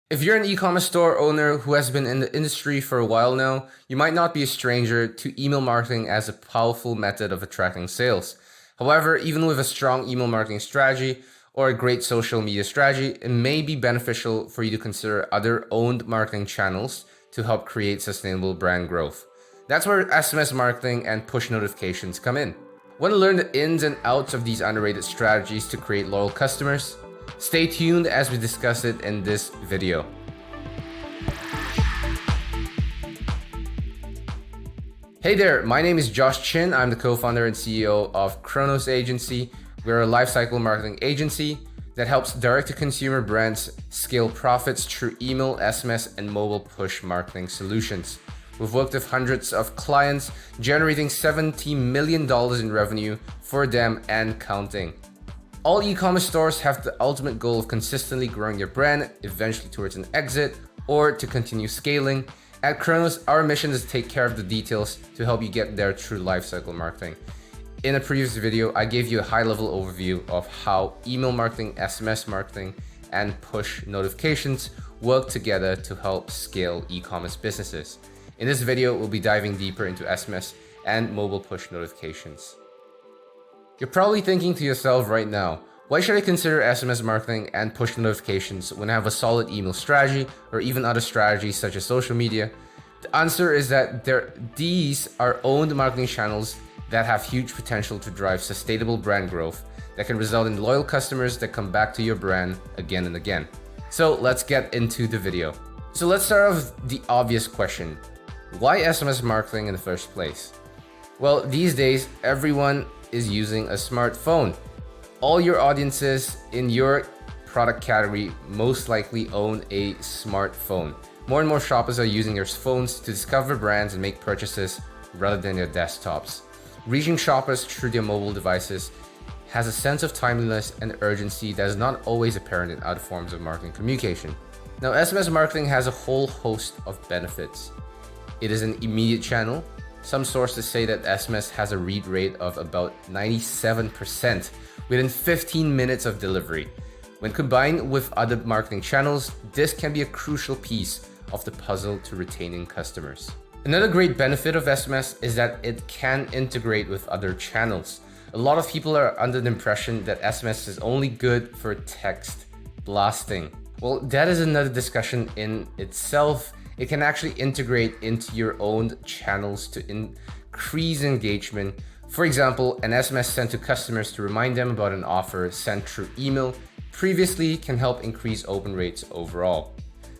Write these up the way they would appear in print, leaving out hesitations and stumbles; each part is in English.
If you're an e-commerce store owner who has been in the industry for a while now, you might not be a stranger to email marketing as a powerful method of attracting sales. However, even with a strong email marketing strategy or a great social media strategy, it may be beneficial for you to consider other owned marketing channels to help create sustainable brand growth. That's where SMS marketing and push notifications come in. Want to learn the ins and outs of these underrated strategies to create loyal customers? Stay tuned as we discuss it in this video. Hey there, my name is Josh Chin. I'm the co-founder and CEO of Chronos Agency. We're a lifecycle marketing agency that helps direct-to-consumer brands scale profits through email, SMS, and mobile push marketing solutions. We've worked with hundreds of clients, generating $70 million in revenue for them and counting. All e-commerce stores have the ultimate goal of consistently growing their brand, eventually towards an exit, or to continue scaling. At Chronos, our mission is to take care of the details to help you get there through lifecycle marketing. In a previous video, I gave you a high-level overview of how email marketing, SMS marketing, and push notifications work together to help scale e-commerce businesses. In this video, we'll be diving deeper into SMS and mobile push notifications. You're probably thinking to yourself right now, why should I consider SMS marketing and push notifications when I have a solid email strategy or even other strategies such as social media? The answer is that these are owned marketing channels that have huge potential to drive sustainable brand growth that can result in loyal customers that come back to your brand again and again. So let's get into the video. So let's start off with the obvious question. Why SMS marketing in the first place? Well, these days, everyone is using a smartphone. All your audiences in your product category most likely own a smartphone. More and more shoppers are using their phones to discover brands and make purchases rather than their desktops. Reaching shoppers through their mobile devices has a sense of timeliness and urgency that is not always apparent in other forms of marketing communication. Now, SMS marketing has a whole host of benefits. It is an immediate channel. Some sources say that SMS has a read rate of about 97% within 15 minutes of delivery. When combined with other marketing channels, this can be a crucial piece of the puzzle to retaining customers. Another great benefit of SMS is that it can integrate with other channels. A lot of people are under the impression that SMS is only good for text blasting. Well, that is another discussion in itself. It can actually integrate into your own channels to increase engagement. For example, an SMS sent to customers to remind them about an offer sent through email previously can help increase open rates overall.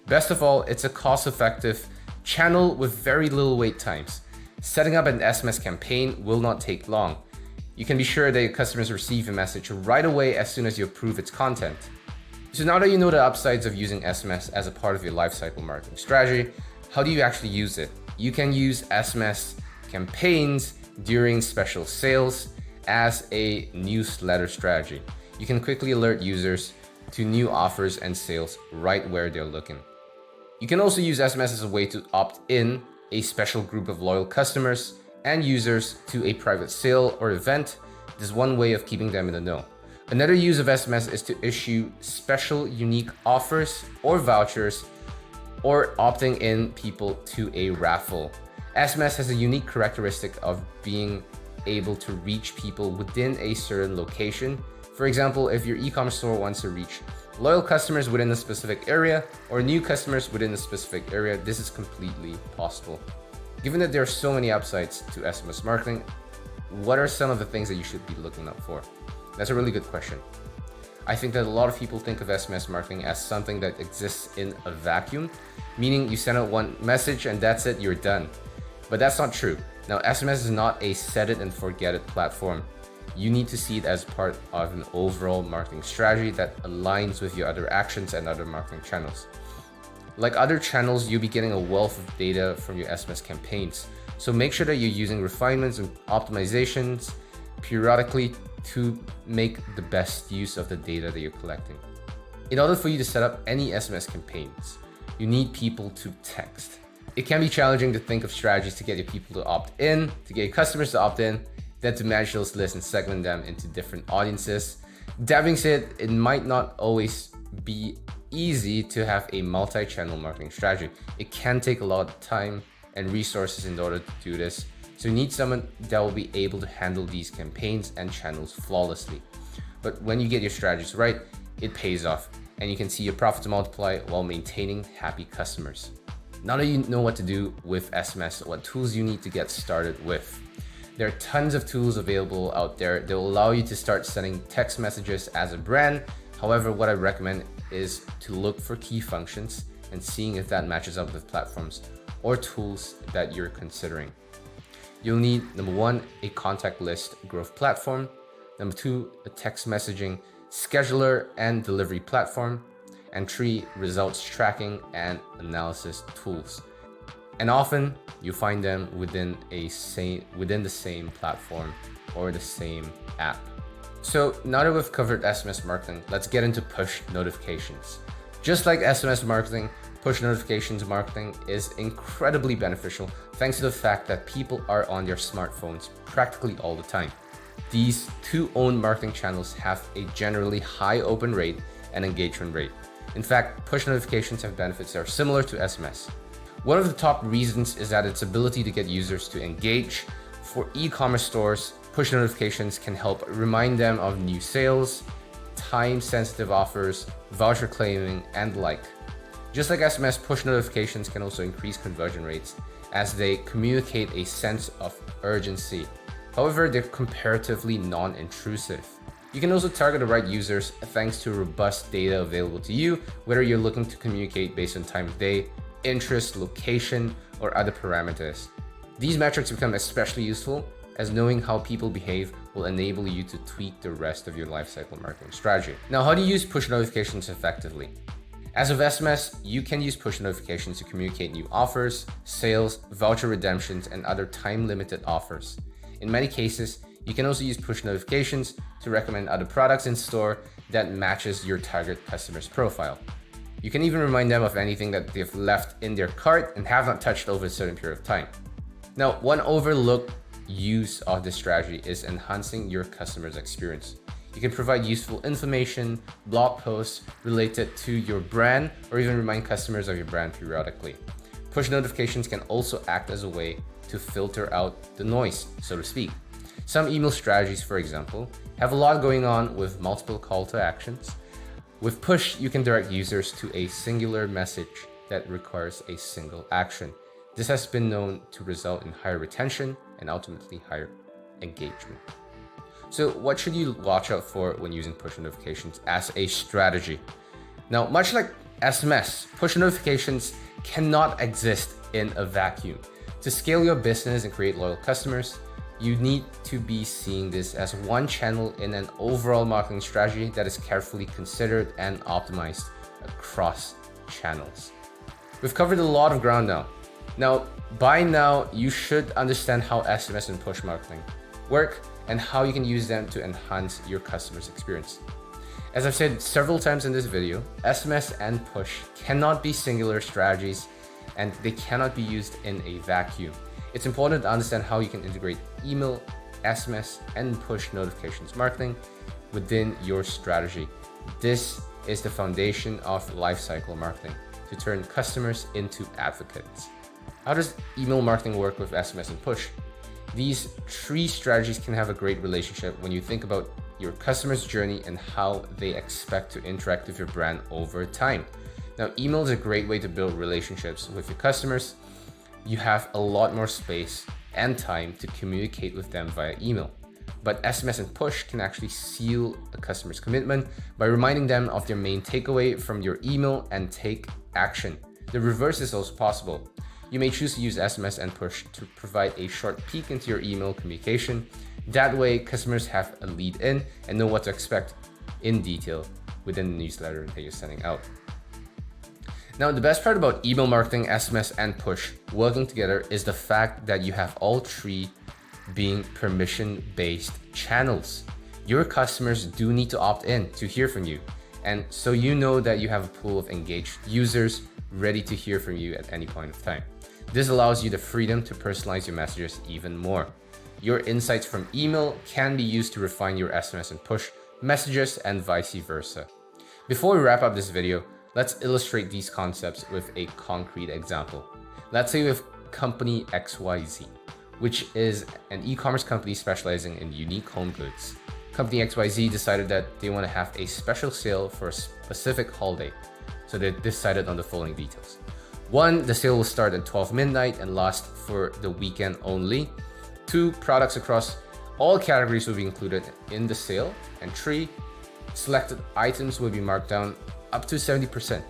Best of all, it's a cost-effective channel with very little wait times. Setting up an SMS campaign will not take long. You can be sure that your customers receive a message right away as soon as you approve its content. So now that you know the upsides of using SMS as a part of your lifecycle marketing strategy, how do you actually use it? You can use SMS campaigns during special sales as a newsletter strategy. You can quickly alert users to new offers and sales right where they're looking. You can also use SMS as a way to opt in a special group of loyal customers and users to a private sale or event. This is one way of keeping them in the know. Another use of SMS is to issue special unique offers or vouchers or opting in people to a raffle. SMS has a unique characteristic of being able to reach people within a certain location. For example, if your e-commerce store wants to reach loyal customers within a specific area or new customers within a specific area, this is completely possible. Given that there are so many upsides to SMS marketing, what are some of the things that you should be looking out for? That's a really good question. I think that a lot of people think of SMS marketing as something that exists in a vacuum, meaning you send out one message and that's it, you're done. But that's not true. Now, SMS is not a set it and forget it platform. You need to see it as part of an overall marketing strategy that aligns with your other actions and other marketing channels. Like other channels, you'll be getting a wealth of data from your SMS campaigns. So make sure that you're using refinements and optimizations periodically to make the best use of the data that you're collecting. In order for you to set up any SMS campaigns, you need people to text. It can be challenging to think of strategies to get your people to opt in, to get your customers to opt in, then to manage those lists and segment them into different audiences. That being said, it might not always be easy to have a multi-channel marketing strategy. It can take a lot of time and resources in order to do this. So you need someone that will be able to handle these campaigns and channels flawlessly. But when you get your strategies right, it pays off and you can see your profits multiply while maintaining happy customers. Now that you know what to do with SMS, what tools you need to get started with. There are tons of tools available out there that will allow you to start sending text messages as a brand. However, what I recommend is to look for key functions and seeing if that matches up with platforms or tools that you're considering. You'll need, number one, a contact list growth platform. Number two, a text messaging scheduler and delivery platform. And three, results tracking and analysis tools. And often you find them within the same platform or the same app. So now that we've covered SMS marketing, let's get into push notifications. Just like SMS marketing, push notifications marketing is incredibly beneficial thanks to the fact that people are on their smartphones practically all the time. These two owned marketing channels have a generally high open rate and engagement rate. In fact, push notifications have benefits that are similar to SMS. One of the top reasons is that its ability to get users to engage. For e-commerce stores, push notifications can help remind them of new sales, time-sensitive offers, voucher claiming, and the like. Just like SMS, push notifications can also increase conversion rates as they communicate a sense of urgency. However, they're comparatively non-intrusive. You can also target the right users thanks to robust data available to you, whether you're looking to communicate based on time of day, interest, location, or other parameters. These metrics become especially useful as knowing how people behave will enable you to tweak the rest of your lifecycle marketing strategy. Now, how do you use push notifications effectively? As of SMS, you can use push notifications to communicate new offers, sales, voucher redemptions, and other time-limited offers. In many cases, you can also use push notifications to recommend other products in store that matches your target customer's profile. You can even remind them of anything that they've left in their cart and have not touched over a certain period of time. Now, one overlooked use of this strategy is enhancing your customer's experience. You can provide useful information, blog posts related to your brand, or even remind customers of your brand periodically. Push notifications can also act as a way to filter out the noise, so to speak. Some email strategies, for example, have a lot going on with multiple call to actions. With push, you can direct users to a singular message that requires a single action. This has been known to result in higher retention and ultimately higher engagement. So what should you watch out for when using push notifications as a strategy? Now, much like SMS, push notifications cannot exist in a vacuum. To scale your business and create loyal customers, you need to be seeing this as one channel in an overall marketing strategy that is carefully considered and optimized across channels. We've covered a lot of ground now. By now, you should understand how SMS and push marketing work and how you can use them to enhance your customer's experience. As I've said several times in this video, SMS and push cannot be singular strategies and they cannot be used in a vacuum. It's important to understand how you can integrate email, SMS, and push notifications marketing within your strategy. This is the foundation of lifecycle marketing to turn customers into advocates. How does email marketing work with SMS and push? These three strategies can have a great relationship when you think about your customer's journey and how they expect to interact with your brand over time. Now, email is a great way to build relationships with your customers. You have a lot more space and time to communicate with them via email. But SMS and push can actually seal a customer's commitment by reminding them of their main takeaway from your email and take action. The reverse is also possible. You may choose to use SMS and push to provide a short peek into your email communication. That way, customers have a lead in and know what to expect in detail within the newsletter that you're sending out. Now, the best part about email marketing, SMS, and push working together is the fact that you have all three being permission-based channels. Your customers do need to opt in to hear from you. And so you know that you have a pool of engaged users ready to hear from you at any point of time. This allows you the freedom to personalize your messages even more. Your insights from email can be used to refine your SMS and push messages and vice versa. Before we wrap up this video, Let's illustrate these concepts with a concrete example. Let's say with company XYZ, which is an e-commerce company specializing in unique home goods. Company XYZ decided that they want to have a special sale for a specific holiday. So they decided on the following details. 1, the sale will start at 12 midnight and last for the weekend only. 2, products across all categories will be included in the sale. And 3, selected items will be marked down up to 70%.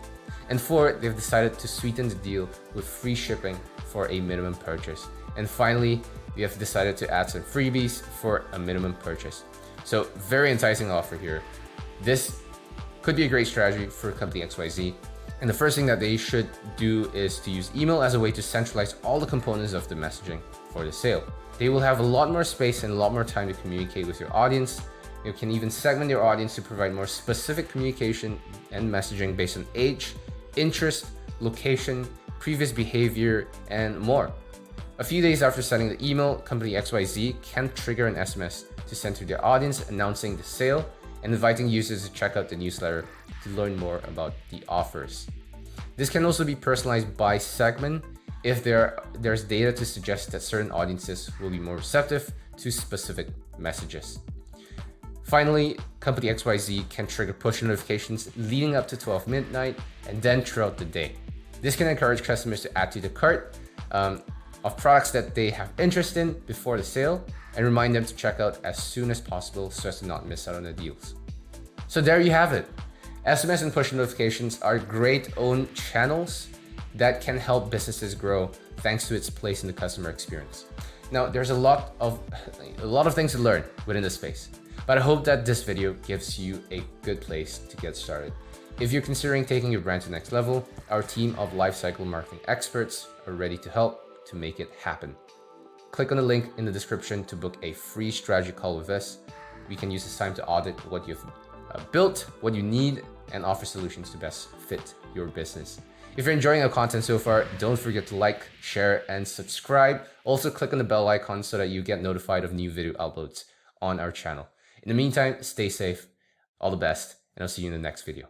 And 4, they've decided to sweeten the deal with free shipping for a minimum purchase. And finally, we have decided to add some freebies for a minimum purchase. So very enticing offer here. This could be a great strategy for company XYZ. And the first thing that they should do is to use email as a way to centralize all the components of the messaging for the sale. They will have a lot more space and a lot more time to communicate with your audience. You can even segment your audience to provide more specific communication and messaging based on age, interest, location, previous behavior, and more. A few days after sending the email, company XYZ can trigger an SMS to send to their audience announcing the sale and inviting users to check out the newsletter to learn more about the offers. This can also be personalized by segment if there's data to suggest that certain audiences will be more receptive to specific messages. Finally, company XYZ can trigger push notifications leading up to 12 midnight and then throughout the day. This can encourage customers to add to the cart of products that they have interest in before the sale and remind them to check out as soon as possible so as to not miss out on the deals. So there you have it. SMS and push notifications are great own channels that can help businesses grow thanks to its place in the customer experience. Now, there's a lot of things to learn within this space, but I hope that this video gives you a good place to get started. If you're considering taking your brand to the next level, our team of Lifecycle marketing experts are ready to help to make it happen. Click on the link in the description to book a free strategy call with us. We can use this time to audit what you've built, what you need, and offer solutions to best fit your business. If you're enjoying our content so far, don't forget to like, share, and subscribe. Also click on the bell icon so that you get notified of new video uploads on our channel. In the meantime, stay safe, all the best, and I'll see you in the next video.